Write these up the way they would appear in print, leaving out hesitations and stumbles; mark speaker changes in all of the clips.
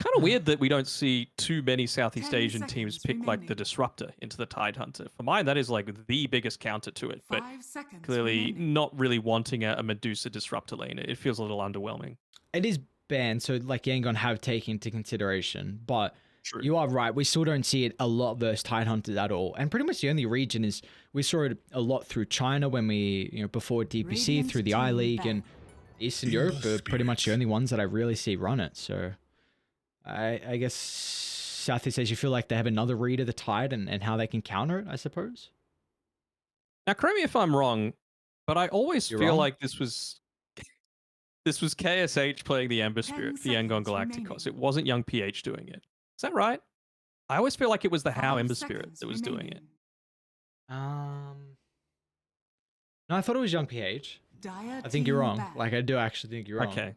Speaker 1: Kind of weird that we don't see too many Southeast
Speaker 2: 10
Speaker 1: Asian teams
Speaker 2: seconds
Speaker 1: pick like the
Speaker 2: remaining.
Speaker 1: Disruptor into the Tidehunter. For mine, that is like the biggest counter to it, but
Speaker 2: 5 seconds
Speaker 1: clearly
Speaker 2: remaining.
Speaker 1: not really wanting a Medusa Disruptor lane. It feels a little underwhelming.
Speaker 3: It is banned, so like Yangon have taken into consideration, but
Speaker 1: True.
Speaker 3: you are right. We still don't see it a lot versus Tidehunters at all. And pretty much the only region is we saw it a lot through China when we, before DPC,
Speaker 2: Radiant
Speaker 3: through the I
Speaker 2: team
Speaker 3: League
Speaker 2: ban.
Speaker 3: and Eastern Europe are pretty much the only ones that I really see run it. So I guess Southeast Asia feel like they have another read of the Tide and how they can counter it, I suppose.
Speaker 1: Now, correct me if I'm wrong, but I always
Speaker 3: You're
Speaker 1: feel
Speaker 3: wrong.
Speaker 1: like this was KSH playing the Ember
Speaker 2: 10
Speaker 1: Spirit for Yangon
Speaker 2: seconds
Speaker 1: Galacticos.
Speaker 2: remaining.
Speaker 1: It wasn't Young PH doing it. Is that right? I always feel like it was the How
Speaker 2: 5
Speaker 1: Ember Spirit
Speaker 2: seconds
Speaker 1: that was doing it.
Speaker 2: remaining.
Speaker 3: No, I thought it was Young PH.
Speaker 2: Dire
Speaker 3: I think you're
Speaker 2: team
Speaker 3: wrong.
Speaker 2: ban.
Speaker 3: Like I do actually think you're wrong.
Speaker 1: Okay.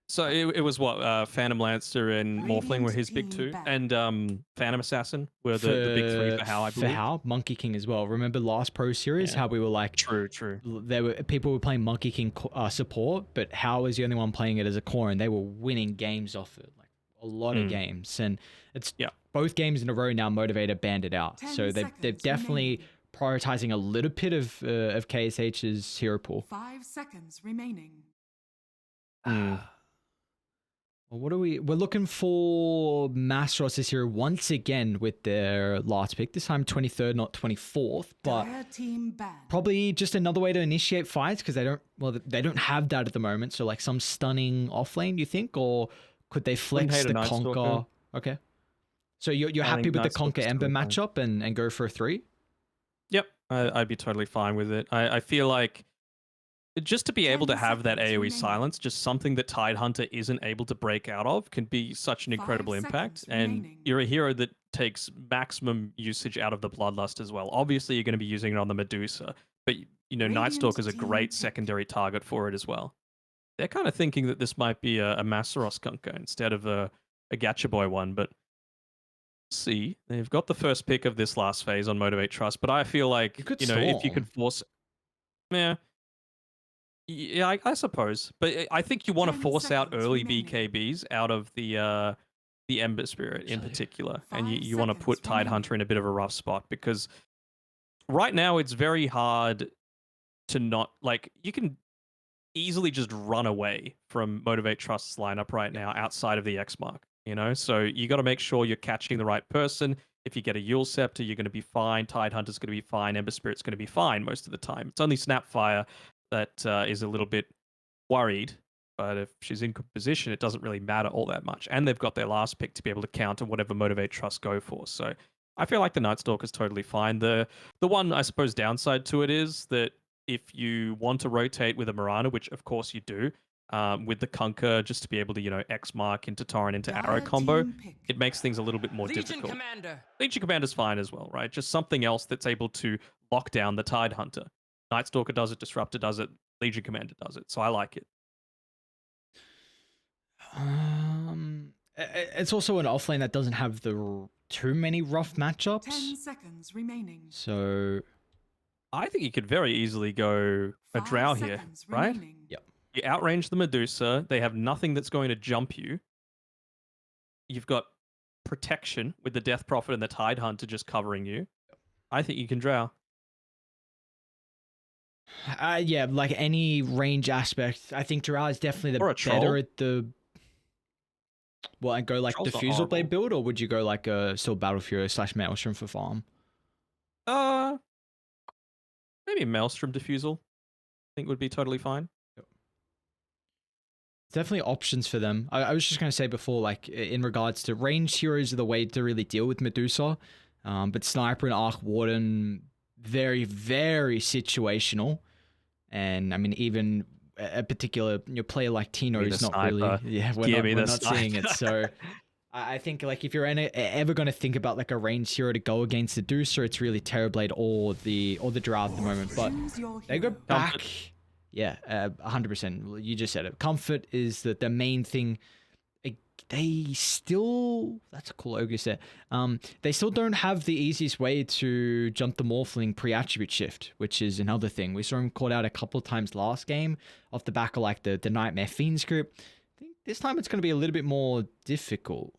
Speaker 1: So it was what Phantom Lancer and Morphling were
Speaker 2: Radiant
Speaker 1: his big
Speaker 2: team
Speaker 1: two,
Speaker 2: ban.
Speaker 1: and Phantom Assassin were the big three for How, I
Speaker 3: For
Speaker 1: believe.
Speaker 3: how Monkey King as well. Remember last Pro Series
Speaker 1: Yeah.
Speaker 3: how we were like
Speaker 1: True, true.
Speaker 3: there were people were playing Monkey King support, but How was the only one playing it as a core, and they were winning games off it, like a lot of games. And it's
Speaker 1: Yeah.
Speaker 3: both games in a row now. Motivator banned it out,
Speaker 2: 10
Speaker 3: so they're
Speaker 2: seconds
Speaker 3: definitely
Speaker 2: remaining.
Speaker 3: prioritizing a little bit of KSH's hero pool.
Speaker 2: 5 seconds remaining.
Speaker 3: Well, what are we? We're looking for Masteros this year once again with their last pick. This time 23rd, not 24th, but
Speaker 2: Dire team ban.
Speaker 3: probably just another way to initiate fights because they don't have that at the moment. So like some stunning offlane, you think, or could they
Speaker 1: Wouldn't
Speaker 3: flex
Speaker 1: hate a
Speaker 3: the
Speaker 1: Night
Speaker 3: Conquer?
Speaker 1: Stalker.
Speaker 3: Okay, so you're
Speaker 1: I
Speaker 3: happy
Speaker 1: think
Speaker 3: with the
Speaker 1: Night
Speaker 3: Conquer
Speaker 1: Stalker's
Speaker 3: Ember
Speaker 1: totally fine.
Speaker 3: matchup and go for a 3?
Speaker 1: Yep, I'd be totally fine with it. I feel like just to be able to
Speaker 2: 10
Speaker 1: have that
Speaker 2: seconds
Speaker 1: AoE
Speaker 2: remaining.
Speaker 1: silence, just something that Tidehunter isn't able to break out of, can be such an
Speaker 2: 5
Speaker 1: incredible impact.
Speaker 2: seconds
Speaker 1: And
Speaker 2: remaining.
Speaker 1: you're a hero that takes maximum usage out of the Bloodlust as well. Obviously, you're going to be using it on the Medusa, but Night
Speaker 2: Radiant
Speaker 1: Stalker's a
Speaker 2: team
Speaker 1: great
Speaker 2: pick.
Speaker 1: secondary target for it as well. They're kind of thinking that this might be a Masteros Kunka instead of a Gacha Boy one, but see, they've got the first pick of this last phase on Motivate.Trust, but I feel like,
Speaker 3: You could
Speaker 1: if you could
Speaker 3: storm.
Speaker 1: force, yeah, yeah, I suppose, but I think you want to
Speaker 2: 10
Speaker 1: force out
Speaker 2: seconds
Speaker 1: early
Speaker 2: remaining.
Speaker 1: BKBs out of the Ember Spirit in
Speaker 3: Actually,
Speaker 1: particular, and
Speaker 2: 5
Speaker 1: you want to put
Speaker 2: seconds remaining.
Speaker 1: Tidehunter in a bit of a rough spot because right now it's very hard to not like you can easily just run away from Motivate.Trust's lineup right now outside of the X mark, So you got to make sure you're catching the right person. If you get a Yule Scepter, you're going to be fine. Tidehunter's going to be fine. Ember Spirit's going to be fine most of the time. It's only Snapfire that is a little bit worried. But if she's in good position, it doesn't really matter all that much. And they've got their last pick to be able to counter whatever Motivate.Trust go for. So I feel like the Night Stalker's totally fine. The one, I suppose, downside to it is that if you want to rotate with a Mirana, which of course you do, with the Kunkka, just to be able to, X mark into Torrent into Arrow
Speaker 2: Dire
Speaker 1: combo,
Speaker 2: team pick.
Speaker 1: it makes things a little bit more
Speaker 4: Legion
Speaker 1: difficult.
Speaker 4: Commander.
Speaker 1: Legion Commander's fine as well, right? Just something else that's able to lock down the Tidehunter. Night Stalker does it, Disruptor does it, Legion Commander does it. So I like it.
Speaker 3: It's also an offlane that doesn't have too many rough
Speaker 2: 10
Speaker 3: matchups.
Speaker 2: seconds remaining.
Speaker 3: So
Speaker 1: I think you could very easily go a
Speaker 2: 5
Speaker 1: Drow here,
Speaker 2: seconds
Speaker 1: right?
Speaker 2: remaining.
Speaker 3: Yep.
Speaker 1: You outrange the Medusa. They have nothing that's going to jump you. You've got protection with the Death Prophet and the Tidehunter just covering you. I think you can Drow.
Speaker 3: Yeah, like any range aspect, I think Drow is definitely
Speaker 1: Or a
Speaker 3: the better
Speaker 1: troll.
Speaker 3: at the. Well, and go like
Speaker 1: Troll's not
Speaker 3: Diffusal Blade
Speaker 1: horrible.
Speaker 3: build, or would you go like a still Battle Fury / Maelstrom for farm?
Speaker 1: Maybe Maelstrom Diffusal. I think would be totally fine.
Speaker 3: Definitely options for them. I was just going to say before, like in regards to range heroes are the way to really deal with Medusa, but Sniper and Arc Warden, very, very situational. And I mean, even a particular player like Tino
Speaker 1: Give me
Speaker 3: is
Speaker 1: the
Speaker 3: not really,
Speaker 1: sniper.
Speaker 3: yeah,
Speaker 1: Give me
Speaker 3: we're
Speaker 1: the
Speaker 3: not seeing it.
Speaker 1: sniper.
Speaker 3: So I think like if you're ever going to think about like a ranged hero to go against the Deucer, it's really Terrorblade or the Drow at the moment. But
Speaker 2: Choose your
Speaker 3: they go
Speaker 2: hero.
Speaker 3: back. Yeah, 100%. You just said it. Comfort is the main thing. They still, that's a cool ogre set. They still don't have the easiest way to jump the Morphling pre-attribute shift, which is another thing. We saw him called out a couple of times last game off the back of like the Nightmare Fiend script. I think this time it's going to be a little bit more difficult.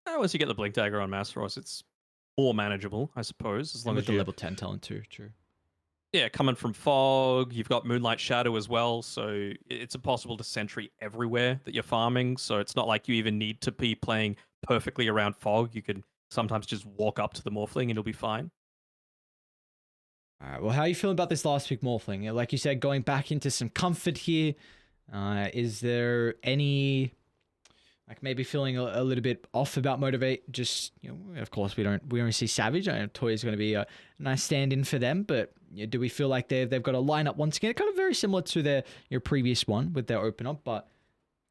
Speaker 1: Once you get the Blink Dagger on Masteros, it's more manageable, I suppose, as
Speaker 3: And
Speaker 1: long
Speaker 3: with
Speaker 1: as
Speaker 3: the
Speaker 1: you
Speaker 3: level 10 talent too, true.
Speaker 1: yeah, coming from fog, you've got Moonlight Shadow as well, so it's impossible to sentry everywhere that you're farming. So it's not like you even need to be playing perfectly around fog. You can sometimes just walk up to the Morphling and it'll be fine.
Speaker 3: All right, well, how are you feeling about this last pick Morphling? Like you said, going back into some comfort here. Is there any, like, maybe feeling a little bit off about Motivate? Just, you know, of course we only see Savage. I know Toya's going to be a nice stand-in for them, but you know, do we feel like they've got a lineup once again, kind of very similar to their previous one with their open up, but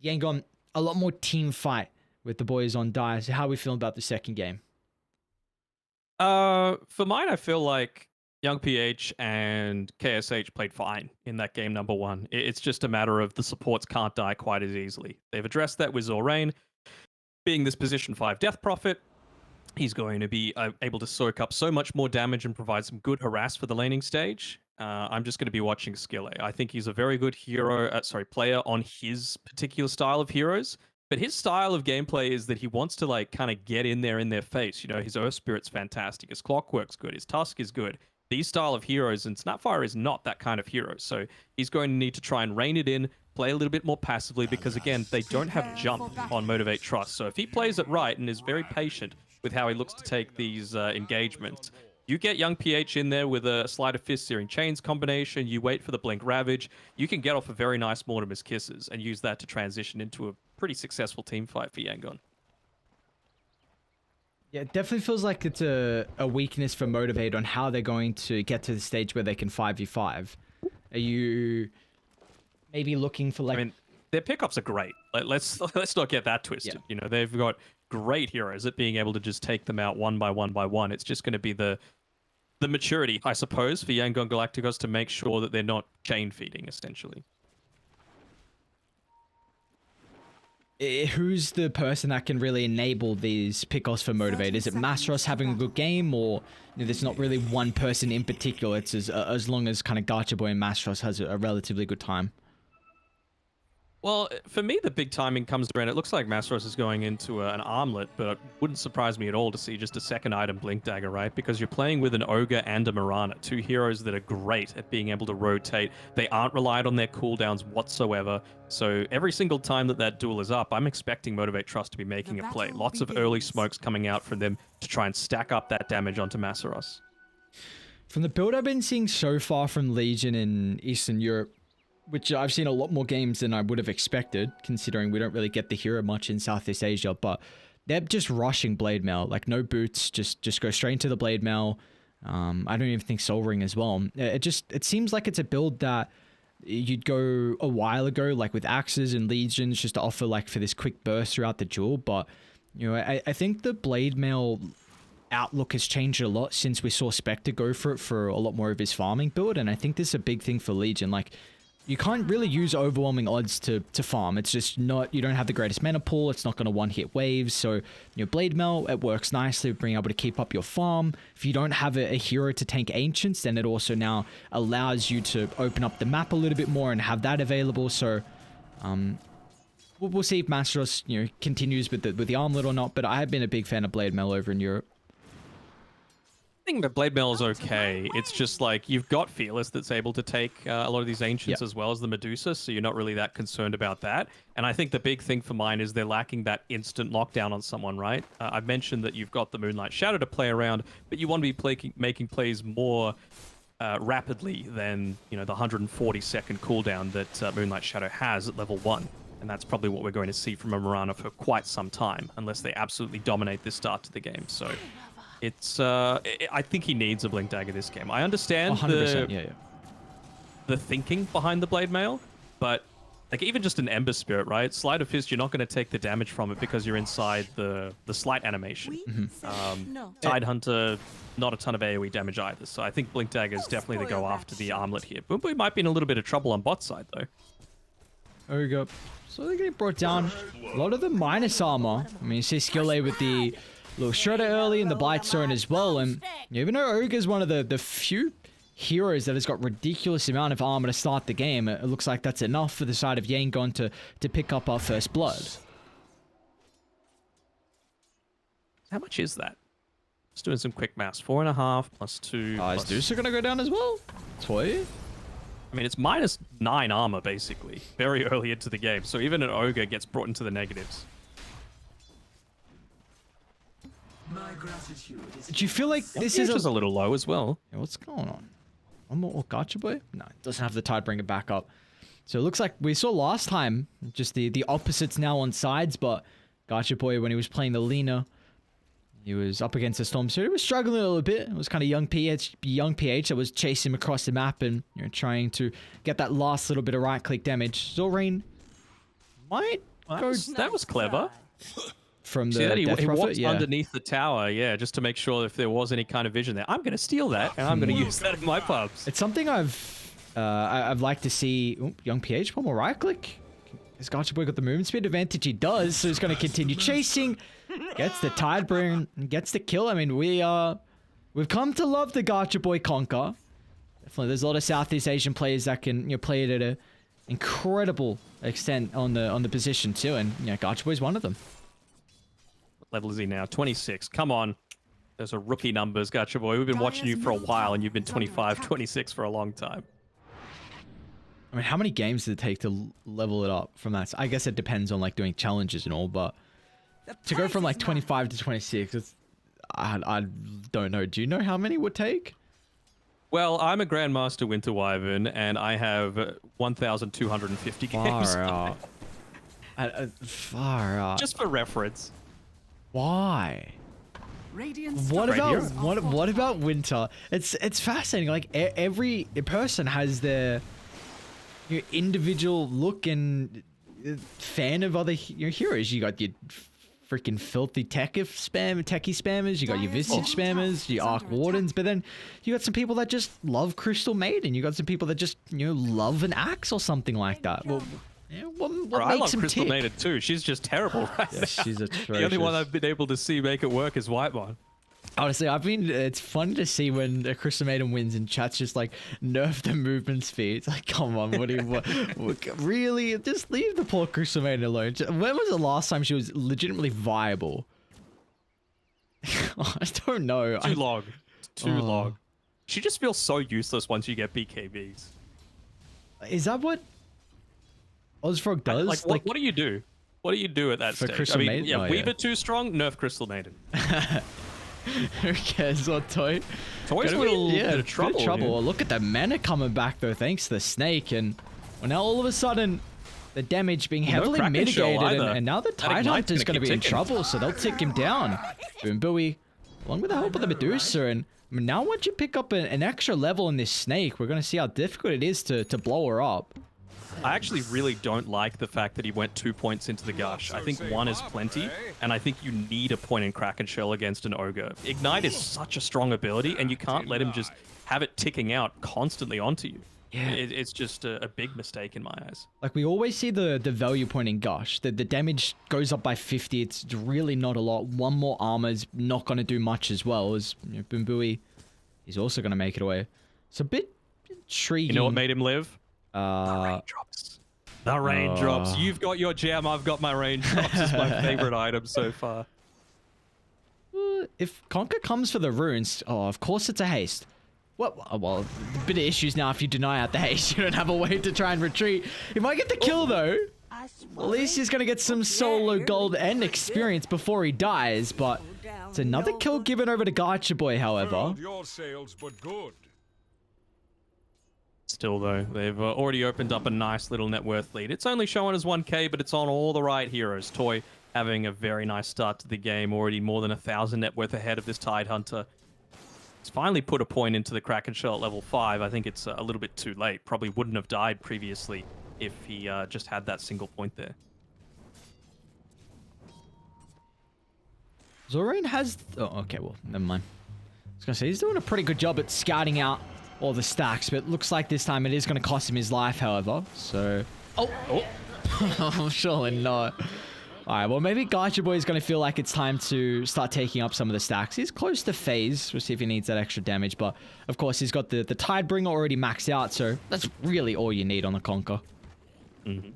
Speaker 3: Yangon a lot more team fight with the boys on die. So how are we feeling about the second game?
Speaker 1: For mine, I feel like Young PH and KSH played fine in that game number one. It's just a matter of the supports can't die quite as easily. They've addressed that with Zorain being this position 5 Death Prophet. He's going to be able to soak up so much more damage and provide some good harass for the laning stage. I'm just going to be watching Skille. I think he's a very good player on his particular style of heroes. But his style of gameplay is that he wants to like kind of get in their face. You know, his Earth Spirit's fantastic. His Clockwork's good. His Tusk is good. These style of heroes, and Snapfire is not that kind of hero. So he's going to need to try and rein it in, play a little bit more passively, because again, they don't have jump on Motivate.Trust. So if he plays it right and is very patient with how he looks to take these engagements, you get Young PH in there with a Sleight of Fist Searing Chains combination, you wait for the Blink Ravage, you can get off a very nice Mortimer's Kisses and use that to transition into a pretty successful team fight for Yangon.
Speaker 3: Yeah, it definitely feels like it's a weakness for Motivate on how they're going to get to the stage where they can 5v5. Are you maybe looking for like...
Speaker 1: I mean, their pickups are great. Let's not get that twisted.
Speaker 3: Yeah.
Speaker 1: You know, they've got great heroes at being able to just take them out one by one by one. It's just going to be the maturity, I suppose, for Yangon Galacticos to make sure that they're not chain feeding, essentially.
Speaker 3: Who's the person that can really enable these pickoffs for Motivate? Is it Masteros having a good game, or you know, there's not really one person in particular? It's as long as kind of Gacha Boy and Masteros has a relatively good time.
Speaker 1: Well, for me, the big timing comes around. It looks like Masteros is going into an armlet, but it wouldn't surprise me at all to see just a second item Blink Dagger, right? Because you're playing with an Ogre and a Mirana, two heroes that are great at being able to rotate. They aren't relied on their cooldowns whatsoever. So every single time that duel is up, I'm expecting Motivate.Trust to be making a play. Lots of early smokes coming out from them to try and stack up that damage onto Masteros.
Speaker 3: From the build I've been seeing so far from Legion in Eastern Europe, which I've seen a lot more games than I would have expected, considering we don't really get the hero much in Southeast Asia, but they're just rushing Blade Mail, like no boots, just go straight into the Blade Mail. I don't even think Soul Ring as well. It seems like it's a build that you'd go a while ago, like with Axes and Legions, just to offer like for this quick burst throughout the duel, but you know, I think the Blade Mail outlook has changed a lot since we saw Spectre go for it for a lot more of his farming build, and I think this is a big thing for Legion. Like, you can't really use overwhelming odds to farm. It's just not, you don't have the greatest mana pool. It's not going to one-hit waves. So, your Blade Mail, it works nicely with being able to keep up your farm. If you don't have a hero to tank Ancients, then it also now allows you to open up the map a little bit more and have that available. So, we'll see if Masteros, you know, continues with the armlet or not. But I have been a big fan of Blade Mail over in Europe.
Speaker 1: I think that Blade Mail is okay. It's just like you've got Fearless that's able to take a lot of these Ancients as well as the Medusa, so you're not really that concerned about that. And I think the big thing for mine is they're lacking that instant lockdown on someone, right? I've mentioned that you've got the Moonlight Shadow to play around, but you want to be making plays more rapidly than, you know, the 140-second cooldown that Moonlight Shadow has at level 1. And that's probably what we're going to see from a Mirana for quite some time, unless they absolutely dominate this start to the game. So it's I think he needs a Blink Dagger this game. I understand
Speaker 3: 100%,
Speaker 1: the thinking behind the Blade Mail, but like even just an Ember Spirit, right? Sleight of Fist, you're not going to take the damage from it because you're inside the slight animation. Tidehunter, not a ton of AoE damage either. So I think Blink Dagger is definitely the go after the armlet here. Boom Boom might be in a little bit of trouble on bot side though.
Speaker 3: There we go. So they're getting brought down. A lot of the minus armor. I mean, you see Skille with the little Shredder early and the Blight Zone as well. And even though Ogre's one of the few heroes that has got ridiculous amount of armor to start the game, it looks like that's enough for the side of Yangon to pick up our first blood.
Speaker 1: How much is that? Just doing some quick maths. 4.5 plus 2.
Speaker 3: Is
Speaker 1: plus...
Speaker 3: Deuce going to go down as well? Toy?
Speaker 1: I mean, it's -9 armor, basically, very early into the game. So even an Ogre gets brought into the negatives.
Speaker 3: Do you feel like this is
Speaker 1: a little low as well?
Speaker 3: Yeah, what's going on? One more Gacha Boy? No, it doesn't have the tide bring it back up. So it looks like we saw last time, just the opposites now on sides, but Gacha Boy, when he was playing the Lina, he was up against the Storm, so he was struggling a little bit. It was kind of young PH that was chasing him across the map and trying to get that last little bit of right-click damage. Zorain might go...
Speaker 1: That was clever.
Speaker 3: From the
Speaker 1: See that? He
Speaker 3: Death Prophet?
Speaker 1: walked
Speaker 3: Yeah.
Speaker 1: underneath the tower, yeah, just to make sure if there was any kind of vision there. I'm going to steal that, and I'm going to use that in my pubs.
Speaker 3: It's something I've liked to see. Ooh, young PH, one more right click. Has Gacha Boy got the movement speed advantage? He does, so he's going to continue chasing. Gets the tide burn, gets the kill. I mean, we've come to love the Gacha Boy conquer. Definitely, there's a lot of Southeast Asian players that can play it at an incredible extent on the position too, and Gacha Boy's one of them.
Speaker 1: What level is he now? 26. Come on. Those are rookie numbers, Gacha Boy. We've been watching you for a while, and you've been 25, 26 for a long time.
Speaker 3: I mean, how many games did it take to level it up from that? I guess it depends on like doing challenges and all, but to go from like 25 to 26, I don't know. Do you know how many would take?
Speaker 1: Well, I'm a Grandmaster Winter Wyvern, and I have 1,250 games.
Speaker 3: Far out. Far out.
Speaker 1: Just for reference.
Speaker 3: Why?
Speaker 2: Radiant's
Speaker 3: What
Speaker 2: top
Speaker 3: about
Speaker 2: towers are
Speaker 3: what about winter? It's fascinating. Like every person has their individual look and fan of other heroes. You got your freaking filthy techie spammers. You got your visage spammers, your arc wardens. But then you got some people that just love Crystal Maiden. You got some people that just love an axe or something like that. Well, what
Speaker 1: I
Speaker 3: makes
Speaker 1: love
Speaker 3: them
Speaker 1: Crystal
Speaker 3: tick?
Speaker 1: Maiden too. She's just terrible right
Speaker 3: Yeah,
Speaker 1: now.
Speaker 3: she's atrocious.
Speaker 1: The only one I've been able to see make it work is Whitemon.
Speaker 3: Honestly, it's fun to see when a Crystal Maiden wins and chat's just like nerf the movement speed. It's like, come on, really? Just leave the poor Crystal Maiden alone. When was the last time she was legitimately viable? I don't know.
Speaker 1: Too long. Too long. She just feels so useless once you get BKBs.
Speaker 3: Is that what Ozfrog does?
Speaker 1: Like, what do you do? What do you do at that
Speaker 3: For
Speaker 1: stage?
Speaker 3: Crystal
Speaker 1: I mean,
Speaker 3: Maiden?
Speaker 1: yeah,
Speaker 3: Oh,
Speaker 1: Weaver
Speaker 3: yeah.
Speaker 1: too strong, nerf Crystal Maiden.
Speaker 3: Who cares what Toy?
Speaker 1: Toy's
Speaker 3: Got
Speaker 1: a little bit of
Speaker 3: bit
Speaker 1: trouble.
Speaker 3: of trouble.
Speaker 1: here.
Speaker 3: Well, look at the mana coming back though, thanks to the snake, and well, now all of a sudden the damage being heavily
Speaker 1: Kraken shell
Speaker 3: mitigated,
Speaker 1: either.
Speaker 3: and now the
Speaker 1: That
Speaker 3: Tidehunter's
Speaker 1: Ignite's
Speaker 3: going to
Speaker 1: gonna
Speaker 3: be
Speaker 1: keep
Speaker 3: in
Speaker 1: ticking.
Speaker 3: trouble, so they'll tick him down. Boom Booey, along with the help of the Medusa, and I mean, now once you pick up an extra level in this snake, we're going to see how difficult it is to blow her up.
Speaker 1: I actually really don't like the fact that he went 2 points into the gush. I think 1 is plenty, and I think you need a point in Kraken Shell against an Ogre. Ignite is such a strong ability, and you can't let him just have it ticking out constantly onto you.
Speaker 3: Yeah.
Speaker 1: It's just a big mistake in my eyes.
Speaker 3: Like, we always see the value point in Gush. The damage goes up by 50. It's really not a lot. One more armor's not going to do much as well. As Boom Booey is also going to make it away. It's a bit intriguing.
Speaker 1: You know what made him live?
Speaker 3: Raindrops.
Speaker 1: The raindrops.
Speaker 3: Oh.
Speaker 1: You've got your gem, I've got my raindrops. Is my favorite item so far.
Speaker 3: If Conquer comes for the runes, of course it's a haste. Well, a bit of issues now if you deny out the haste. You don't have a way to try and retreat. He might get the kill though. At least he's going to get some solo gold and experience before he dies, but it's another kill given over to Gacha Boy, however.
Speaker 4: Your sales, but good.
Speaker 1: Still, though, they've already opened up a nice little net worth lead. It's only showing as 1k, but it's on all the right heroes. Toy having a very nice start to the game, already more than 1,000 net worth ahead of this Tidehunter. He's finally put a point into the Kraken Shell at level 5. I think it's a little bit too late. Probably wouldn't have died previously if he just had that single point there.
Speaker 3: Zorain has... Oh, okay, well, never mind. I was going to say, he's doing a pretty good job at scouting out all the stacks, but it looks like this time it is going to cost him his life, however. So... Oh, surely not. All right, well, maybe Gacha Boy is going to feel like it's time to start taking up some of the stacks. He's close to phase. We'll see if he needs that extra damage. But, of course, he's got the Tidebringer already maxed out. So that's really all you need on the Conquer.
Speaker 1: Mm-hmm.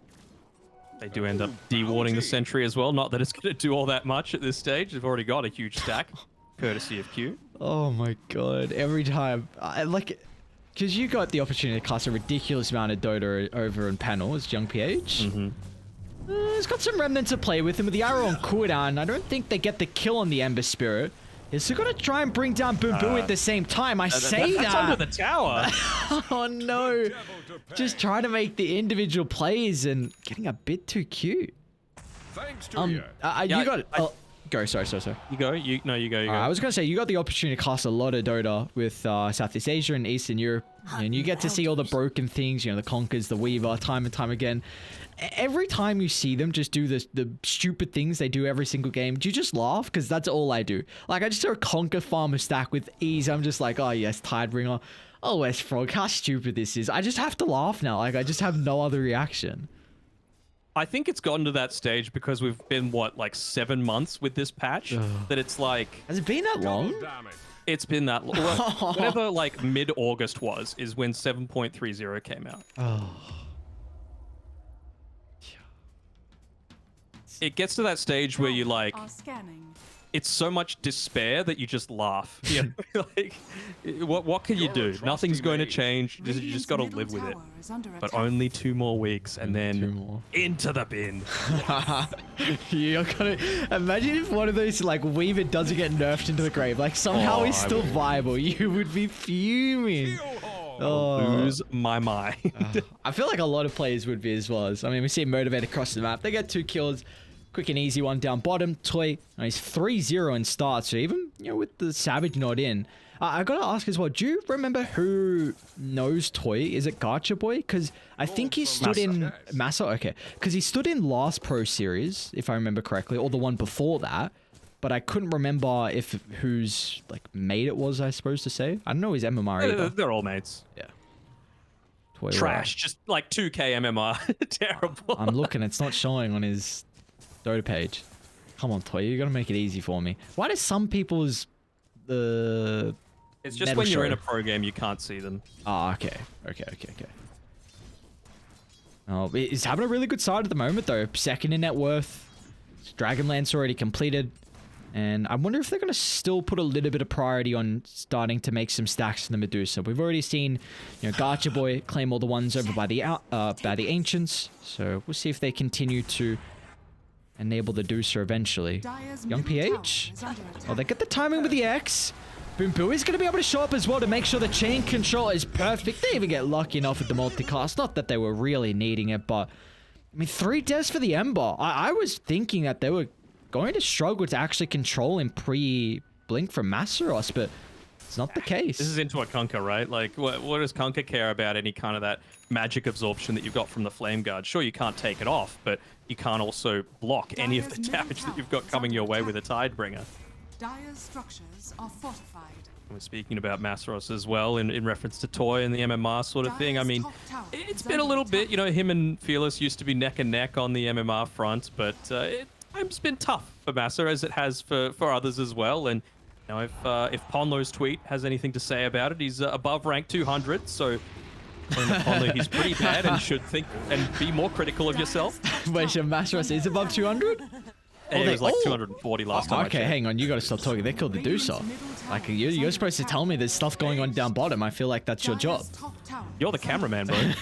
Speaker 1: They do end up de-warding the Sentry as well. Not that it's going to do all that much at this stage. They've already got a huge stack, courtesy of Q.
Speaker 3: Oh, my God. Every time. Because you got the opportunity to cast a ridiculous amount of Dota over in panel as Young PH.
Speaker 1: Mm-hmm.
Speaker 3: He's got some remnants to play with him with the arrow on cooldown. I don't think they get the kill on the Ember Spirit. He's still got to try and bring down Boom Boo at the same time. I say
Speaker 1: that's
Speaker 3: that.
Speaker 1: under the tower.
Speaker 3: Oh no. Just trying to make the individual plays and getting a bit too cute.
Speaker 4: Thanks to you.
Speaker 3: You got... go, sorry.
Speaker 1: You go. You go.
Speaker 3: I was going to say, you got the opportunity to cast a lot of Dota with Southeast Asia and Eastern Europe. And you get to see all the broken things, the Conkers, the Weaver, time and time again. Every time you see them just do the stupid things they do every single game, do you just laugh? Because that's all I do. Like, I just saw a Conker farmer stack with ease. I'm just like, oh yes, Tidebringer. Oh, West Frog, how stupid this is. I just have to laugh now. Like, I just have no other reaction.
Speaker 1: I think it's gotten to that stage because we've been, like 7 months with this patch, that it's like...
Speaker 3: Has it been that long?
Speaker 1: It's been that long. Whatever, like, mid-August is when 7.30 came out.
Speaker 3: Oh.
Speaker 1: It gets to that stage where you, like...
Speaker 2: Are scanning.
Speaker 1: It's so much despair that you just laugh. Like, what can you do? Nothing's going to change. You just got to live with it. But only 2 more weeks, and then into the bin.
Speaker 3: You're gonna imagine if one of those like Weaver doesn't get nerfed into the grave. Like somehow he's still viable. You would be fuming.
Speaker 1: Lose my mind.
Speaker 3: I feel like a lot of players would be as well. I mean, we see Motivate across the map. They get 2 kills. Quick and easy one down bottom. Toy, he's 3-0 in start. So even, with the Savage not in. I gotta ask as well, do you remember who knows Toy? Is it Gacha Boy? Because I think he stood in... Massa? Okay. Because he stood in last Pro Series, if I remember correctly, or the one before that. But I couldn't remember whose mate it was, I suppose to say. I don't know his MMR either.
Speaker 1: They're all mates.
Speaker 3: Yeah. Toy
Speaker 1: Trash. Just like 2k MMR. Terrible.
Speaker 3: I'm looking, it's not showing on his Dota page. Come on, Toy, you gotta make it easy for me. Why do some people's...
Speaker 1: It's just when you're in a pro game, you can't see them.
Speaker 3: Oh, okay. Okay. Oh, he's having a really good side at the moment, though. Second in net worth. Dragonlance already completed. And I wonder if they're going to still put a little bit of priority on starting to make some stacks for the Medusa. We've already seen, Gacha Boy claim all the ones over by the Ancients. So we'll see if they continue to enable the Deucer eventually. Young PH. Oh, they get the timing with the X. Boom Boo is going to be able to show up as well to make sure the chain control is perfect. They even get lucky enough with the multicast. Not that they were really needing it, but... I mean, 3 deaths for the Ember. I was thinking that they were going to struggle to actually control him pre-blink from Masaros, but it's not the case.
Speaker 1: This is into a Kunkka, right? Like, what does Kunkka care about any kind of that magic absorption that you've got from the Flame Guard? Sure, you can't take it off, but you can't also block any of the damage that you've got coming your way with a Tidebringer.
Speaker 2: Dire's structures are fortified.
Speaker 1: We're speaking about Masaros as well in reference to Toy and the MMR sort of thing. I mean, it's been a little bit, him and Fearless used to be neck and neck on the MMR front, but it's been tough for Massa as it has for others as well. And if Ponlo's tweet has anything to say about it, he's above rank 200, so Ponlo, he's pretty bad and should think and be more critical of yourself.
Speaker 3: Wait, so Masaros is above 200?
Speaker 1: It was like 240 last time.
Speaker 3: Okay, hang on. You got to stop talking. They killed the Deucer. Like, you're supposed to tell me there's stuff going on down bottom. I feel like that's your job.
Speaker 1: You're the cameraman, bro.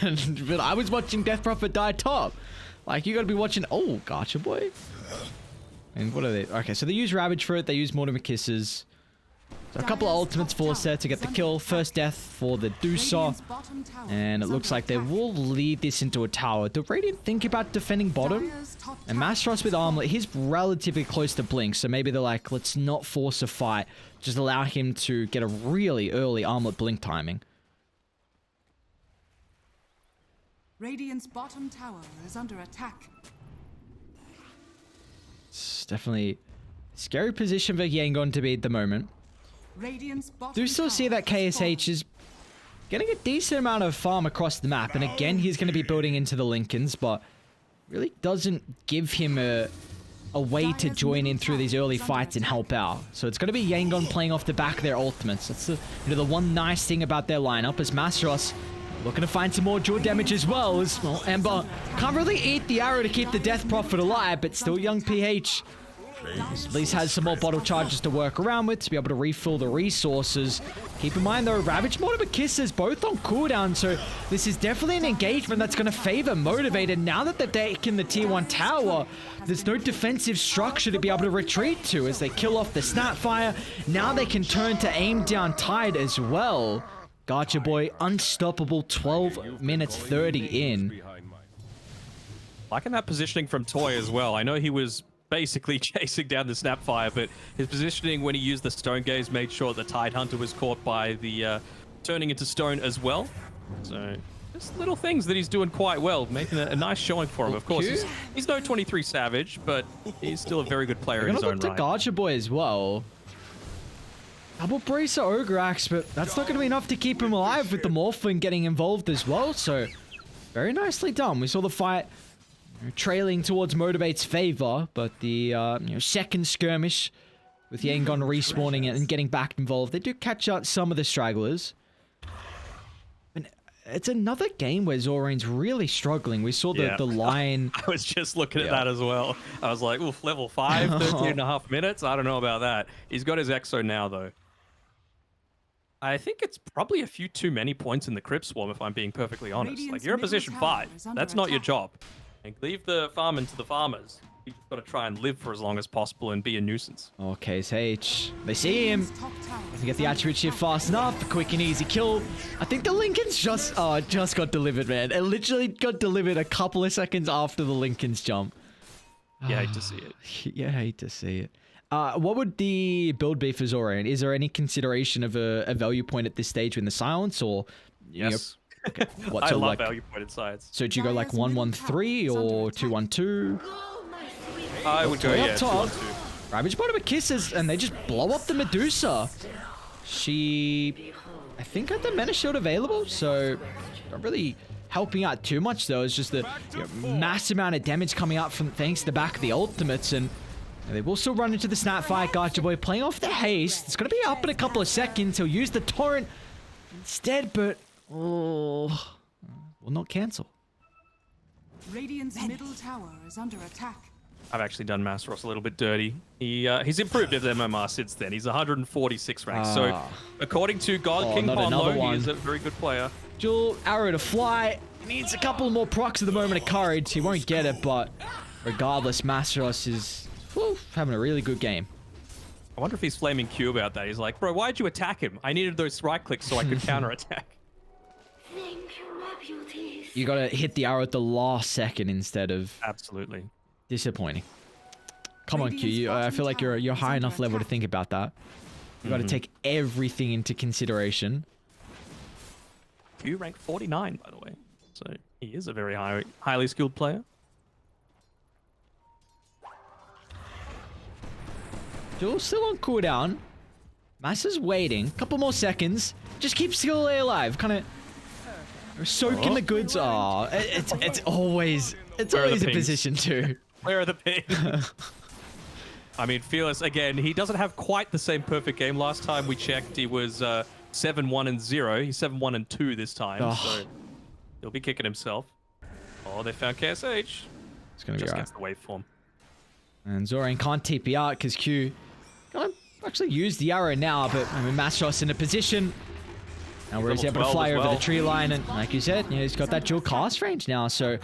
Speaker 3: But I was watching Death Prophet die top. Like, you got to be watching... Oh, Gacha Boy. And what are they? Okay, so they use Ravage for it. They use Mortimer Kisses. So a couple of ultimates forced there to get the kill. First death for the Deucer. And it looks like they will lead this into a tower. Do Radiant think about defending bottom? And Masaros with Armlet, he's relatively close to Blink. So maybe they're like, let's not force a fight. Just allow him to get a really early Armlet Blink timing.
Speaker 2: Radiant's bottom tower is under attack.
Speaker 3: It's definitely a scary position for Yangon to be at the moment. Do still see that KSH is getting a decent amount of farm across the map. And again, he's going to be building into the Lincolns, but really doesn't give him a a way to join in through these early fights and help out. So it's going to be Yangon playing off the back of their ultimates. That's the one nice thing about their lineup, as MG.Trust looking to find some more jaw damage as well. As well, Ember can't really eat the arrow to keep the Death Prophet alive, but still young PH at least has some more bottle charges to work around with to be able to refill the resources. Keep in mind though, Ravage Motivate Kisses both on cooldown, so this is definitely an engagement that's going to favor Motivate. And now that they've taken the tier 1 tower, there's no defensive structure to be able to retreat to as they kill off the Snapfire. Now they can turn to aim down Tide as well. Gotcha Boy, unstoppable, 12 minutes 30 in.
Speaker 1: Liking that positioning from Toy as well. I know he was basically chasing down the Snapfire, but his positioning when he used the Stone Gaze made sure the Tide Hunter was caught by the turning into stone as well. So just little things that he's doing quite well, making a nice showing for him. Of course, he's no 23 Savage, but he's still a very good player in his own right.
Speaker 3: Gotcha Boy as well. Double Bracer Ogre Axe, but that's not going to be enough to keep him alive with the Morphling getting involved as well. So very nicely done. We saw the fight trailing towards Motivate's favor, but the second skirmish with Yangon respawning and getting back involved, they do catch out some of the stragglers. And it's another game where Zorane's really struggling. We saw the line.
Speaker 1: I was just looking at that as well. I was like, oof, level 5, 13.5 minutes. I don't know about that. He's got his Exo now though. I think it's probably a few too many points in the Crypt Swarm, if I'm being perfectly honest. Like, you're in position 5. That's not your job. And leave the farming to the farmers. You just got to try and live for as long as possible and be a nuisance.
Speaker 3: Okay, Sage. They see him. Doesn't get the attribute shift fast enough. Quick and easy kill. I think the Lincoln's just got delivered, man. It literally got delivered a couple of seconds after the Lincoln's jump.
Speaker 1: Yeah, I hate to see it.
Speaker 3: Yeah, I hate to see it. What would the build be for Zoran? Is there any consideration of a value point at this stage in the silence, or
Speaker 1: yes?
Speaker 3: Okay. What,
Speaker 1: I
Speaker 3: so
Speaker 1: love
Speaker 3: like,
Speaker 1: value pointed sides.
Speaker 3: So do you go like 1-1-3 or 2-1-2?
Speaker 1: I would go
Speaker 3: up top.
Speaker 1: 2-1-2.
Speaker 3: Ravage Bottom kisses, and they just blow up the Medusa. She, I think, had the Mana Shield available, so not really helping out too much though. It's just the mass amount of damage coming out from thanks to the back of the ultimates, and they will still run into the Snapfire. Gotcha Boy playing off the haste. It's going to be up in a couple of seconds. He'll use the torrent instead, but will not cancel.
Speaker 2: Radiant's middle tower is under attack.
Speaker 1: I've actually done Masteros a little bit dirty. He's improved his MMR since then. He's 146 ranked. So according to God King Ponlo, he is a very good player.
Speaker 3: Dual arrow to fly. Needs a couple more procs at the moment of courage. He won't get it, but regardless, Masteros is having a really good game.
Speaker 1: I wonder if he's flaming Q about that. He's like, bro, why'd you attack him? I needed those right clicks so I could counterattack.
Speaker 3: You gotta hit the arrow at the last second instead of...
Speaker 1: Absolutely.
Speaker 3: Disappointing. Come on, Q. I feel like you're high enough level to think about that. You gotta take everything into consideration.
Speaker 1: Q ranked 49, by the way. So he is a very highly skilled player.
Speaker 3: Duel still on cooldown. Massa's waiting. Couple more seconds. Just keep skill alive. Kind of soaking the goods. Oh, it's always a position too.
Speaker 1: Where are the pings? I mean, Fearless, again, he doesn't have quite the same perfect game. Last time we checked, he was 7-1-0. He's 7-1-2 this time, so he'll be kicking himself. Oh, they found KSH.
Speaker 3: It's gonna
Speaker 1: just
Speaker 3: be
Speaker 1: gets the waveform.
Speaker 3: And Zoran can't TP out because Q can't actually use the arrow now, but I mean, Mastros in a position now where he's able to fly over the tree line, and like you said, he's got that dual cast range now, so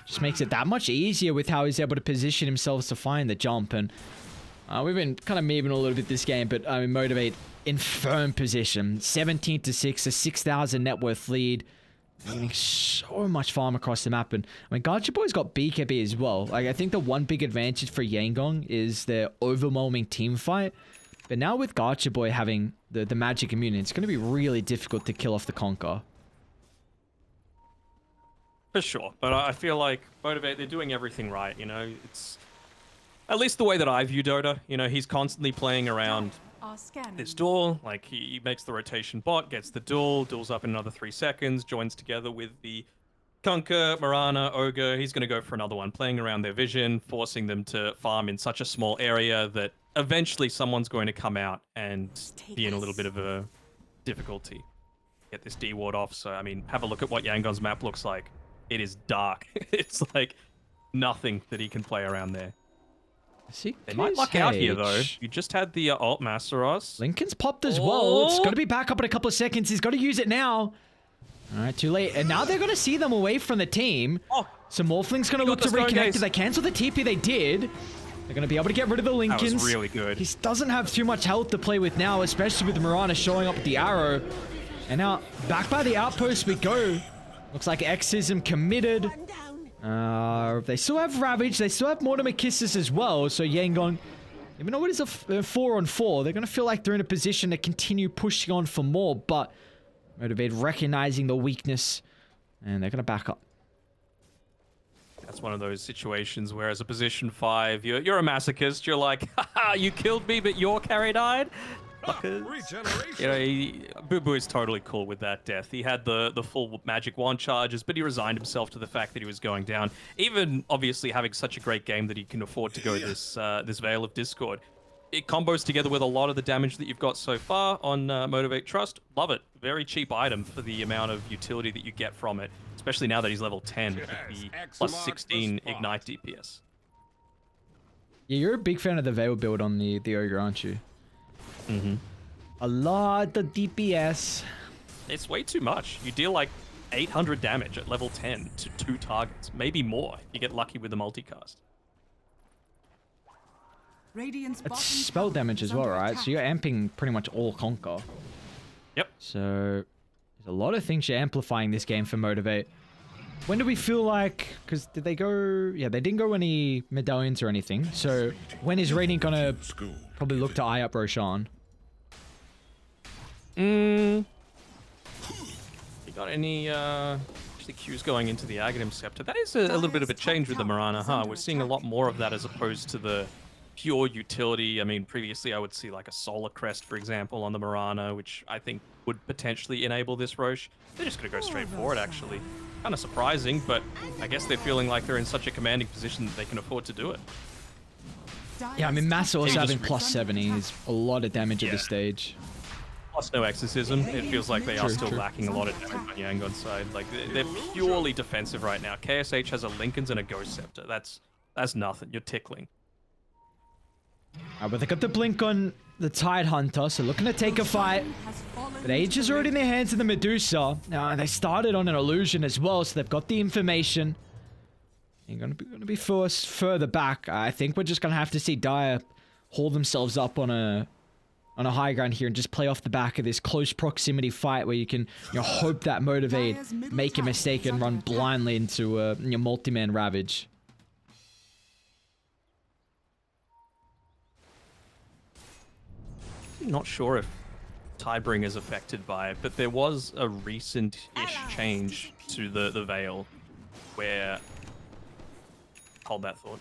Speaker 3: just makes it that much easier with how he's able to position himself to find the jump. And we've been kind of memeing a little bit this game, but I mean, Motivate in firm position, 17-6, a 6,000 net worth lead, getting so much farm across the map. And I mean, Gotcha Boy's got BKB as well. Like, I think the one big advantage for Yangon is their overwhelming team fight. But now with Gotcha Boy having the magic immunity, it's going to be really difficult to kill off the Conquer.
Speaker 1: For sure, but I feel like Motivate, they're doing everything right, It's at least the way that I view Dota. He's constantly playing around this duel. Like, he makes the rotation bot, gets the duels up in another 3 seconds, joins together with the Kunkka, Mirana, Ogre, he's going to go for another one, playing around their vision, forcing them to farm in such a small area that eventually someone's going to come out and be in a little bit of a difficulty. Get this D ward off. So, I mean, have a look at what Yangon's map looks like. It is dark. It's like nothing that he can play around there. They might luck out here, though. You just had the alt Masteros.
Speaker 3: Lincoln's popped as well. It's going to be back up in a couple of seconds. He's got to use it now. All right, too late. And now they're going to see them away from the team.
Speaker 1: Oh,
Speaker 3: so Morphling's going to look to reconnect. Did they cancel the TP? They did. They're going to be able to get rid of the Lincolns.
Speaker 1: That was really good.
Speaker 3: He doesn't have too much health to play with now, especially with Mirana showing up with the arrow. And now, back by the outpost we go. Looks like Exism committed. They still have Ravage. They still have Mortimer Kisses as well. So Yangon, even though it is a 4-on-4, they're going to feel like they're in a position to continue pushing on for more. But Motivate recognizing the weakness, and they're going to back up.
Speaker 1: That's one of those situations where as a position 5, you're a masochist. You're like, haha, you killed me, but your carry died?
Speaker 4: Regeneration.
Speaker 1: Boo Boo is totally cool with that death. He had the full magic wand charges, but he resigned himself to the fact that he was going down. Even obviously having such a great game that he can afford to go this Veil of Discord. It combos together with a lot of the damage that you've got so far on Motivate.Trust. Love it. Very cheap item for the amount of utility that you get from it, especially now that he's level 10 with the plus 16 Ignite DPS.
Speaker 3: Yeah, you're a big fan of the Veil build on the Ogre, aren't you?
Speaker 1: Mm-hmm.
Speaker 3: A lot of DPS.
Speaker 1: It's way too much. You deal like 800 damage at level 10 to 2 targets, maybe more if you get lucky with the multicast.
Speaker 3: It's spell damage as well, right? So you're amping pretty much all Conquer.
Speaker 1: Yep.
Speaker 3: So there's a lot of things you're amplifying this game for Motivate. When do we feel like... Because did they go... Yeah, they didn't go any medallions or anything. So when is Radiant gonna probably look to eye up Roshan?
Speaker 1: You got any actually Q's going into the Aghanim Scepter? That is a little bit of a change with the Mirana, huh? We're seeing a lot more of that as opposed to the pure utility. I mean, previously I would see like a Solar Crest, for example, on the Mirana, which I think would potentially enable this Roche. They're just going to go straight forward, actually. Kind of surprising, but I guess they're feeling like they're in such a commanding position that they can afford to do it.
Speaker 3: Yeah, I mean, Mass also having plus 70 is a lot of damage at this stage.
Speaker 1: Plus no exorcism. It feels like they are still lacking a lot of damage on Yangon's side. Like, they're purely defensive right now. KSH has a Lincoln's and a Ghost Scepter. That's nothing. You're tickling.
Speaker 3: But they got the blink on the Tide Hunter, so looking to take a fight. But Age is already in the hands of the Medusa. They started on an illusion as well, so they've got the information. They're gonna be forced further back. I think we're just gonna have to see Dire hold themselves up on a high ground here and just play off the back of this close proximity fight where you can hope that Motivate make a mistake and run blindly into your multi-man Ravage.
Speaker 1: Not sure if Tidebring is affected by it, but there was a recent-ish change to the Veil where... Hold that thought.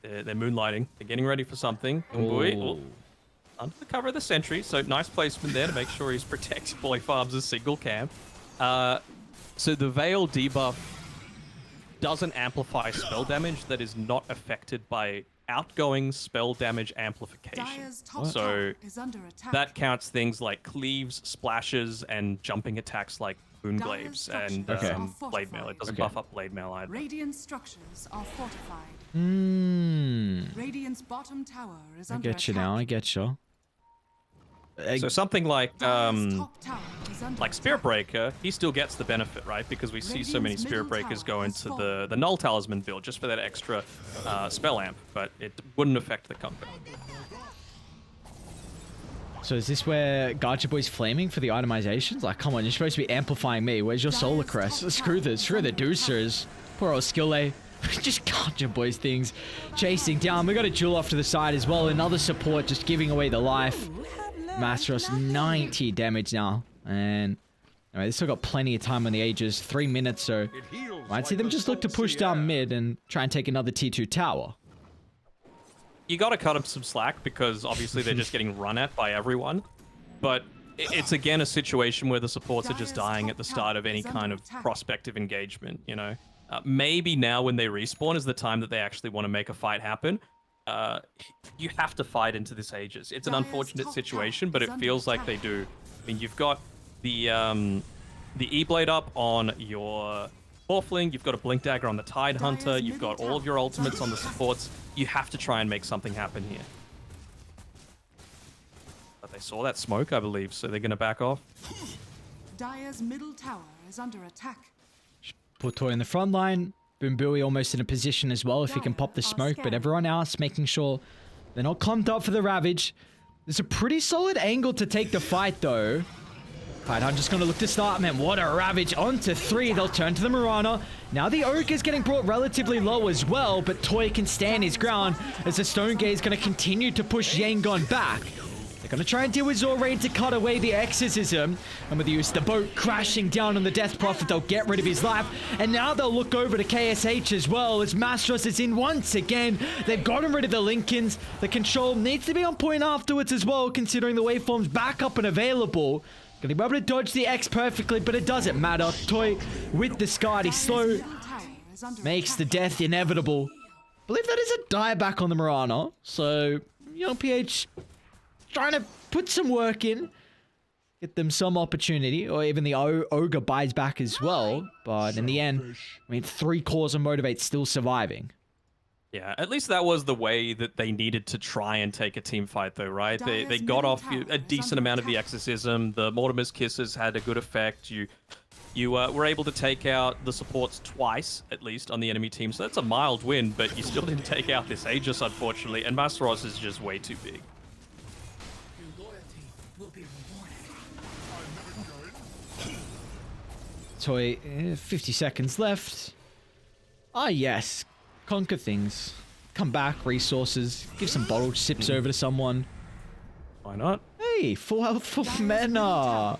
Speaker 1: They're moonlighting. They're getting ready for something. Under the cover of the sentry, so nice placement there to make sure he's protected while he farms a single camp. So the Veil debuff doesn't amplify spell damage that is not affected by outgoing spell damage amplification. So that counts things like cleaves, splashes, and jumping attacks like Moonglaves and Blade Mail. It doesn't buff up Blade Mail either.
Speaker 2: Radiant structures are fortified. Radiant's bottom tower is under attack.
Speaker 3: I get you.
Speaker 1: So something like Spirit Breaker, he still gets the benefit, right? Because we see so many Spirit Breakers go into the Null Talisman build just for that extra spell amp, but it wouldn't affect the comfort.
Speaker 3: So is this where Gacha Boy's flaming for the itemizations? Like, come on, you're supposed to be amplifying me. Where's your Solar Crest? Screw the Deucers. Poor old Skille. Just Gacha Boy's things. Chasing down. We got a Jewel off to the side as well. Another support just giving away the life. Masteros 90 damage now. And they still got plenty of time on the Aegis. 3 minutes, so might see them just look to push down mid and try and take another T2 tower.
Speaker 1: You got to cut them some slack because obviously they're just getting run at by everyone. But it's again a situation where the supports are just dying at the start of any kind of prospective engagement, you know? Maybe now when they respawn is the time that they actually want to make a fight happen. Uh, you have to fight into this Aegis. It's an unfortunate situation, but it feels like they do. I mean, you've got the E-Blade up on your Morphling, you've got a Blink Dagger on the Tide Hunter, you've got all of your ultimates on the supports. You have to try and make something happen here. But they saw that smoke, I believe, so they're going to back off.
Speaker 2: Dire's middle tower is under attack.
Speaker 3: Put Toy in the front line. Boombui almost in a position as well if he can pop the smoke, but everyone else making sure they're not clumped up for the Ravage. There's a pretty solid angle to take the fight though. I'm just going to look to start, man. What a Ravage. Onto 3. They'll turn to the Mirana. Now the Oak is getting brought relatively low as well, but Toy can stand his ground as the Stone Gate is going to continue to push Yangon back. They're going to try and deal with Zoraid to cut away the exorcism. And with the use of the boat crashing down on the Death Prophet, they'll get rid of his life. And now they'll look over to KSH as well as MG.Trust is in once again. They've gotten rid of the Lincolns. The control needs to be on point afterwards as well, considering the waveform's back up and available. Gonna be able to dodge the X perfectly, but it doesn't matter. Toy with the Skadi slow makes the death inevitable. I believe that is a die back on the Mirana. So, young PH trying to put some work in. Get them some opportunity, or even the Ogre buys back as well. But in the end, I mean, 3 cores of Motivate still surviving.
Speaker 1: Yeah, at least that was the way that they needed to try and take a team fight, though, right? They got off a decent amount of the exorcism. The Mortimer's Kisses had a good effect. You were able to take out the supports twice, at least, on the enemy team. So that's a mild win, but you still didn't take out this Aegis, unfortunately. And Masteros is just way too big.
Speaker 3: Toy, 50 seconds left. Ah, yes. Conquer things. Come back, resources. Give some bottled sips over to someone.
Speaker 1: Why not?
Speaker 3: Hey, full health for Mena.
Speaker 1: I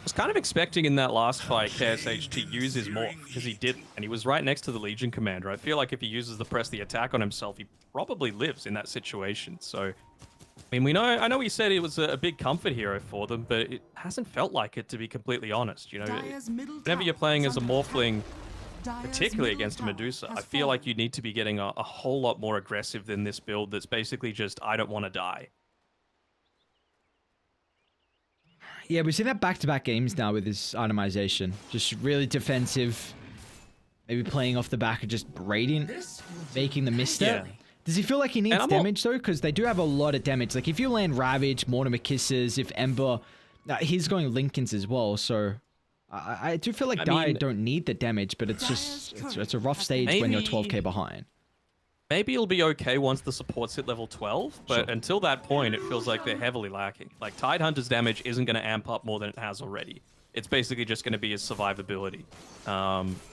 Speaker 1: was kind of expecting in that last fight KSH to use his morph, because he didn't, and he was right next to the Legion commander. I feel like if he uses the press the attack on himself, he probably lives in that situation. So, I mean, I know he said he was a big comfort hero for them, but it hasn't felt like it, to be completely honest. You know, whenever you're playing as a Morphling, particularly against a Medusa, I feel like you need to be getting a whole lot more aggressive than this build that's basically just, I don't want to die.
Speaker 3: Yeah, we've seen that back-to-back games now with his itemization. Just really defensive. Maybe playing off the back of just Radiant, making the misstep.
Speaker 1: Yeah.
Speaker 3: Does he feel like he needs damage, though? Because they do have a lot of damage. Like, if you land Ravage, Mortimer Kisses, if Ember... he's going Lincolns as well, so... I do feel like Dire don't need the damage, but it's just... It's a rough stage when you're 12k behind.
Speaker 1: Maybe it'll be okay once the supports hit level 12, but until that point, it feels like they're heavily lacking. Like, Tide Hunter's damage isn't going to amp up more than it has already. It's basically just going to be his survivability.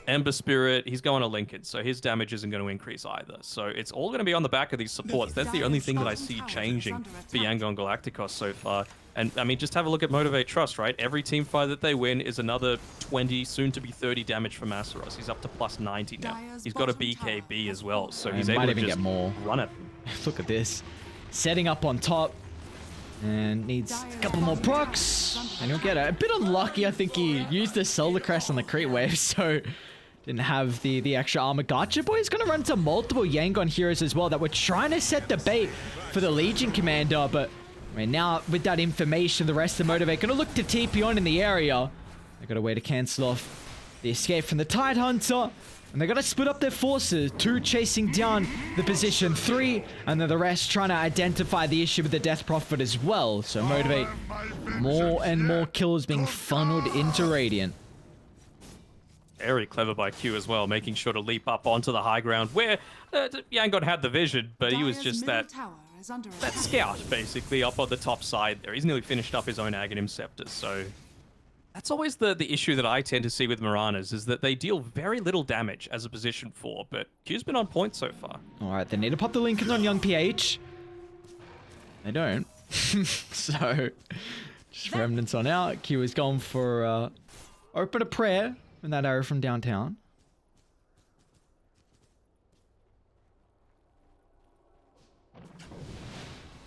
Speaker 1: Ember Spirit, he's going to Lincoln, so his damage isn't going to increase either. So it's all going to be on the back of these supports. That's the only thing that I see changing for Yangon Galacticos so far. And, I mean, just have a look at Motivate.Trust, right? Every team fight that they win is another 20, soon to be 30 damage for Masteros. He's up to plus 90 now. He's got a BKB as well, so he's able to just run it.
Speaker 3: Look at this. Setting up on top. And needs a couple more procs. And he'll get it. A bit unlucky, I think he used the Solar Crest on the Crete Wave, so didn't have the extra armor. Gotcha Boy's going to run into multiple Yangon heroes as well that were trying to set the bait for the Legion Commander, but I mean, now with that information, the rest of Motivate going to look to TP on in the area. They got a way to cancel off the escape from the Tide Hunter. And they're going to split up their forces. 2 chasing down the position 3. And then the rest trying to identify the issue with the Death Prophet as well. So Motivate, more and more kills being funneled into Radiant.
Speaker 1: Very clever by Q as well, making sure to leap up onto the high ground where Yangon had the vision, but he was just that scout, basically, up on the top side there. He's nearly finished up his own Aghanim Scepter, so... That's always the issue that I tend to see with Miranas, is that they deal very little damage as a position 4, but Q's been on point so far.
Speaker 3: Alright, they need to pop the Lincolns on young PH. They don't. So, just remnants on out. Q is going for open a prayer in that arrow from downtown.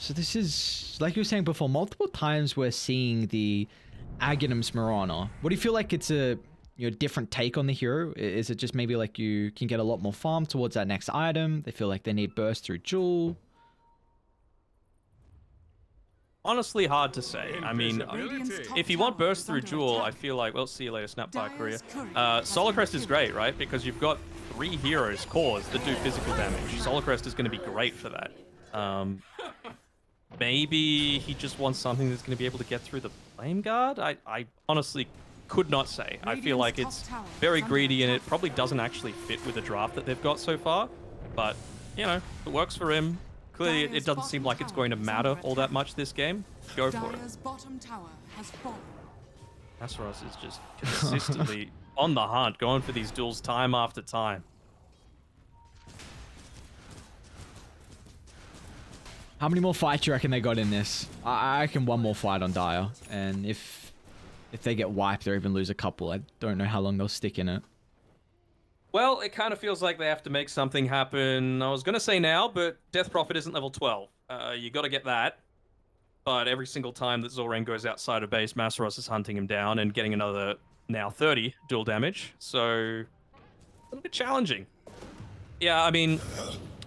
Speaker 3: So this is, like you were saying before, multiple times we're seeing the Aghanim's Marana. What do you feel like it's a different take on the hero? Is it just maybe like you can get a lot more farm towards that next item? They feel like they need burst through Jewel?
Speaker 1: Honestly, hard to say. I mean,
Speaker 4: Invisibility.
Speaker 1: if you want burst through Jewel, I feel like, well, see you later, snap by Korea. Solar Crest is great, right? Because you've got 3 heroes, cores, that do physical damage. Solar Crest is going to be great for that. Maybe he just wants something that's going to be able to get through the Flame Guard? I honestly could not say. I feel like it's very greedy and it probably doesn't actually fit with the draft that they've got so far. But, you know, it works for him. Clearly, it doesn't seem like it's going to matter all that much this game. Go for it.
Speaker 2: Dire's bottom tower has fallen.
Speaker 1: Asaros is just consistently on the hunt, going for these duels time after time.
Speaker 3: How many more fights do you reckon they got in this? I reckon one more fight on Dire. And if they get wiped or even lose a couple, I don't know how long they'll stick in it.
Speaker 1: Well, it kind of feels like they have to make something happen. I was going to say now, but Death Prophet isn't level 12. You got to get that. But every single time that Zorain goes outside of base, Masaros is hunting him down and getting another, now 30, dual damage. So, a little bit challenging. Yeah, I mean,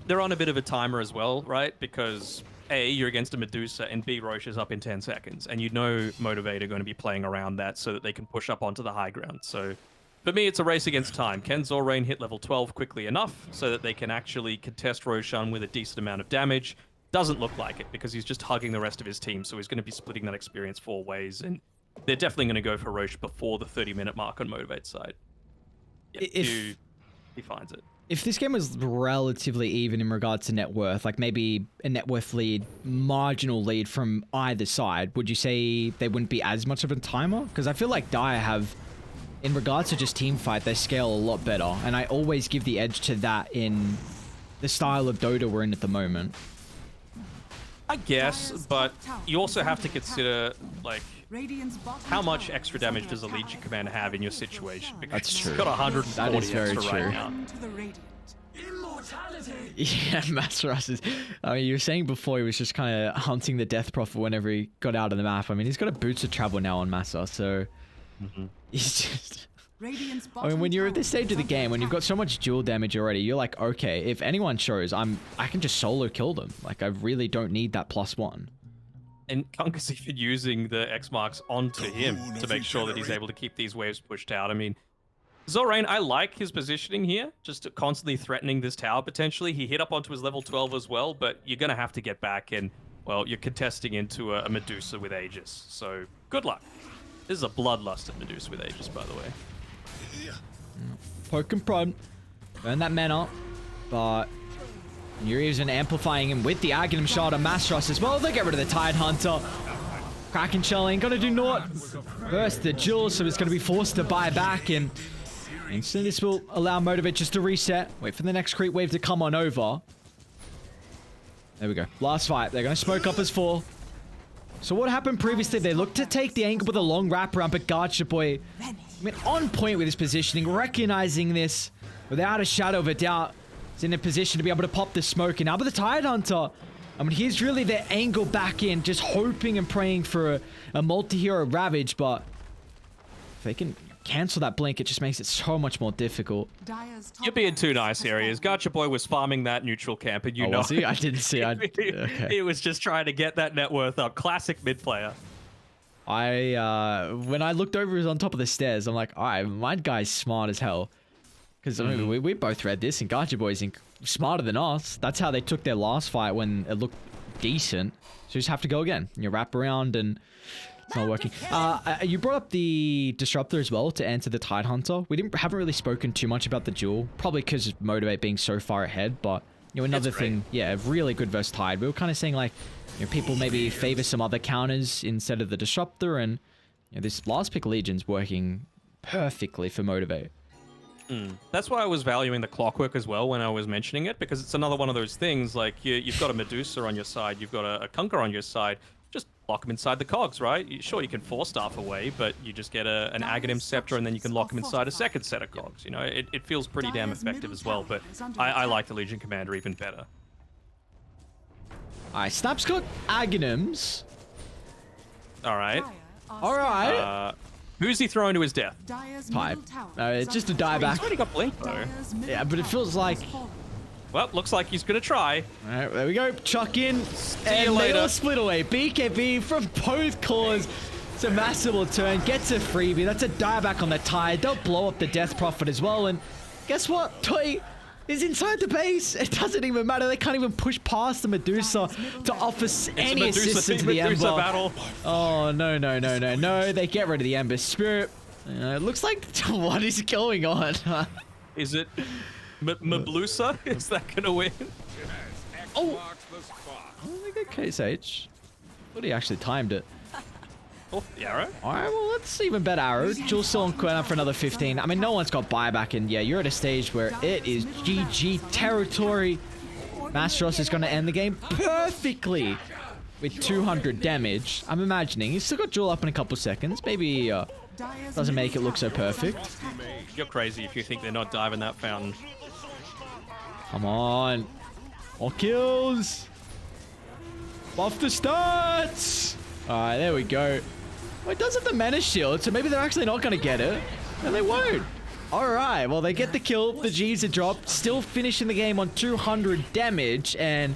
Speaker 1: they're on a bit of a timer as well, right? Because A, you're against a Medusa, and B, Roche is up in 10 seconds. And you know Motivate are going to be playing around that so that they can push up onto the high ground. So, for me, it's a race against time. Can Zorain hit level 12 quickly enough so that they can actually contest Roshan with a decent amount of damage? Doesn't look like it because he's just hugging the rest of his team, so he's going to be splitting that experience 4 ways, and they're definitely going to go for Roche before the 30-minute mark on Motivate's side. Yeah,
Speaker 3: If
Speaker 1: he finds it.
Speaker 3: If this game was relatively even in regards to net worth, like maybe a net worth lead, marginal lead from either side, would you say they wouldn't be as much of a timer? Because I feel like Dire have, in regards to just team fight, they scale a lot better, and I always give the edge to that in the style of Dota we're in at the moment.
Speaker 1: I guess, but you also have to consider, like,
Speaker 2: Radiant's bottom
Speaker 1: how much
Speaker 2: tower
Speaker 1: extra
Speaker 2: is
Speaker 1: damage
Speaker 2: under
Speaker 1: does a
Speaker 2: attack.
Speaker 1: Legion Commander have in your situation? Because
Speaker 3: That's true.
Speaker 1: he's got 140
Speaker 3: That is very
Speaker 1: extra
Speaker 3: true.
Speaker 1: right now.
Speaker 2: Into the Radiant.
Speaker 3: Yeah, Masaros is... I mean, you were saying before he was just kind of hunting the Death Prophet whenever he got out of the map. I mean, he's got a Boots of Travel now on Masa, so... He's just...
Speaker 2: Radiant's
Speaker 3: I mean, when you're at this
Speaker 2: bottom
Speaker 3: stage of the
Speaker 2: tower
Speaker 3: game,
Speaker 2: is
Speaker 3: when you've
Speaker 2: under
Speaker 3: got so much dual damage already, you're like, okay, if anyone shows, I can just solo kill them. Like, I really don't need that +1.
Speaker 1: And Kunka's even using the X marks onto him to make sure that he's able to keep these waves pushed out. I mean, Zorain, I like his positioning here, just constantly threatening this tower potentially. He hit up onto his level 12 as well, but you're going to have to get back and, well, you're contesting into a Medusa with Aegis. So, good luck. This is a bloodlusted Medusa with Aegis, by the way.
Speaker 3: Poke and prod. Burn that mana. But you're even amplifying him with the Aghanim shot on Mastros as well. They get rid of the Tide Hunter. Kraken Shell ain't gonna do naught. Burst the jewels, so it's gonna be forced to buy back, and instantly this will allow Motivate just to reset. Wait for the next creep wave to come on over. There we go. Last fight. They're gonna smoke up as 4. So what happened previously, they looked to take the angle with a long wraparound, but Gacha Boy, I mean, on point with his positioning, recognizing this without a shadow of a doubt. He's in a position to be able to pop the smoke, and now with the Tide Hunter, I mean, here's really their angle back in, just hoping and praying for a multi-hero Ravage, but if they can cancel that blink, it just makes it so much more difficult.
Speaker 2: Dire's top
Speaker 1: You're being too
Speaker 2: tower
Speaker 1: nice
Speaker 2: has
Speaker 1: here. He is.
Speaker 2: fallen.
Speaker 1: Gacha Boy was farming that neutral camp, and you know.
Speaker 3: Was he? I didn't see.
Speaker 1: he, he was just trying to get that net worth up. Classic mid player.
Speaker 3: When I looked over, he was on top of the stairs. I'm like, all right, my guy's smart as hell. Because I mean, we both read this, and Gacha Boy's smarter than us. That's how they took their last fight when it looked decent. So you just have to go again. You wrap around, and it's not working. You brought up the Disruptor as well to answer the Tide Hunter. We haven't really spoken too much about the duel, probably because of Motivate being so far ahead. But you know, another thing, yeah, really good versus Tide. We were kind of saying like, you know, people maybe favor some other counters instead of the Disruptor, and you know, this last pick Legion's working perfectly for Motivate.
Speaker 1: That's why I was valuing the Clockwork as well when I was mentioning it, because it's another one of those things, like you've got a Medusa on your side, you've got a Kunkka on your side, just lock them inside the cogs, right? Sure, you can force staff away, but you just get an Aghanim Scepter and then you can lock them inside a second set of cogs. You know, it feels pretty damn effective as well, but I like the Legion Commander even better.
Speaker 3: All right, Snap's got Aghanims.
Speaker 1: All right.
Speaker 2: Dire are
Speaker 3: All right.
Speaker 1: Who's he throwing to his death?
Speaker 2: Dire's
Speaker 3: Pipe.
Speaker 2: middle tower is
Speaker 3: It's just a
Speaker 2: under attack.
Speaker 3: dieback.
Speaker 1: He's already got blink though.
Speaker 2: Dire's middle
Speaker 3: Yeah, but it
Speaker 2: tower
Speaker 3: feels like-
Speaker 2: has fallen.
Speaker 1: Well, looks like he's gonna try.
Speaker 3: All right, there we go. Chuck in.
Speaker 1: you
Speaker 3: And
Speaker 1: later.
Speaker 3: little split away. BKB from both cores. So Massive will turn, gets a freebie. That's a dieback on the tire. They'll blow up the Death Prophet as well. And guess what? Toy is inside the base. It doesn't even matter. They can't even push past the Medusa to offer any
Speaker 1: It's a
Speaker 3: assistance to
Speaker 1: Medusa
Speaker 3: the Ember.
Speaker 1: battle.
Speaker 3: Oh, no. They get rid of the Ember Spirit. It looks like, what is going on?
Speaker 1: Is it Mablusa? Is that gonna win?
Speaker 3: Oh.
Speaker 4: Marks the spot.
Speaker 3: They got Case H. But he actually timed it.
Speaker 1: Oh, the arrow.
Speaker 3: All right, well, that's even better arrow. Jules still on Quinn up for another 15. I mean, no one's got buyback, and yeah, you're at a stage where it is GG territory. MG.Trust is going to end the game perfectly with 200 damage. I'm imagining. He's still got Jewel up in a couple seconds. Maybe
Speaker 2: Dire's
Speaker 3: doesn't make it
Speaker 2: middle
Speaker 3: look so
Speaker 2: tower is under
Speaker 3: perfect.
Speaker 2: attack.
Speaker 1: You're crazy if you think they're not diving that fountain.
Speaker 3: Come on. More kills. Buff the stats. All right, there we go. Well, it does have the mana shield, so maybe they're actually not going to get it. And they won't. All right, well, they get the kill. The G's are dropped. Still finishing the game on 200 damage. And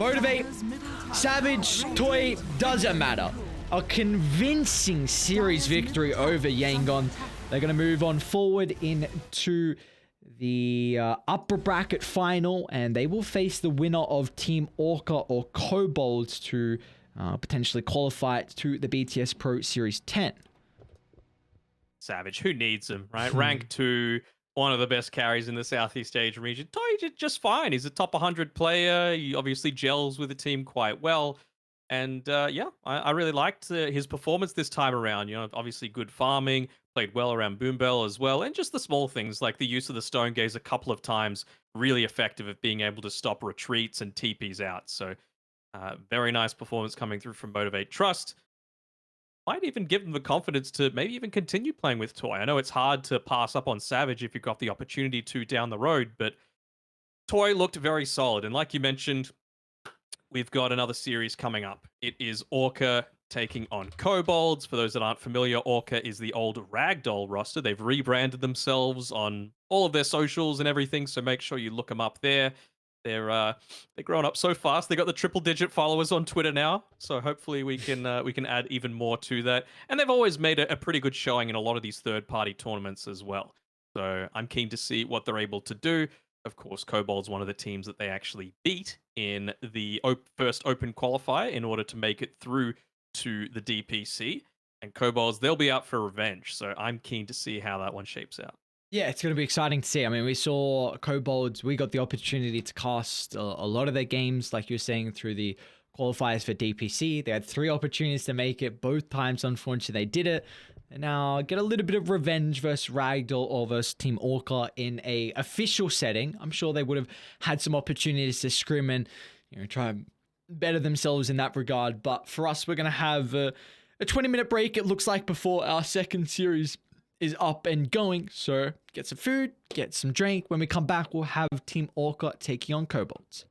Speaker 3: Motivate,
Speaker 2: Dire's middle tower
Speaker 3: Savage,
Speaker 2: is
Speaker 3: Toy, doesn't matter. A convincing series victory over Yangon. They're going to move on forward into the upper bracket final, and they will face the winner of Team Orca or Kobolds to potentially qualify to the BTS Pro Series 10.
Speaker 1: Savage, who needs him, right? Rank 2, one of the best carries in the Southeast Asian region. Toy did just fine. He's a top 100 player. He obviously gels with the team quite well. And yeah, I really liked his performance this time around. You know, obviously good farming, played well around Boombell as well. And just the small things like the use of the Stone Gaze a couple of times, really effective at being able to stop retreats and TPs out. So very nice performance coming through from Motivate.Trust. Might even give them the confidence to maybe even continue playing with Toy. I know it's hard to pass up on Savage if you've got the opportunity to down the road, but Toy looked very solid. And like you mentioned, we've got another series coming up. It is Orca taking on Kobolds. For those that aren't familiar, Orca is the old Ragdoll roster. They've rebranded themselves on all of their socials and everything, so make sure you look them up there. They're growing up so fast. They got the triple-digit followers on Twitter now, so hopefully we can add even more to that. And they've always made a pretty good showing in a lot of these third-party tournaments as well. So I'm keen to see what they're able to do. Of course, Kobold's one of the teams that they actually beat in the first open qualifier in order to make it through to the DPC. And Kobolds, they'll be out for revenge. So I'm keen to see how that one shapes out.
Speaker 3: Yeah, it's going to be exciting to see. I mean, we saw Kobolds. We got the opportunity to cast a lot of their games, like you were saying, through the qualifiers for DPC. They had 3 opportunities to make it. Both times, unfortunately, they did it. And now get a little bit of revenge versus Ragdoll or versus Team Orca in a official setting. I'm sure they would have had some opportunities to scrim and try and better themselves in that regard. But for us, we're going to have a 20-minute break, it looks like, before our second series is up and going. So get some food, get some drink. When we come back, we'll have Team Orca taking on Kobolds.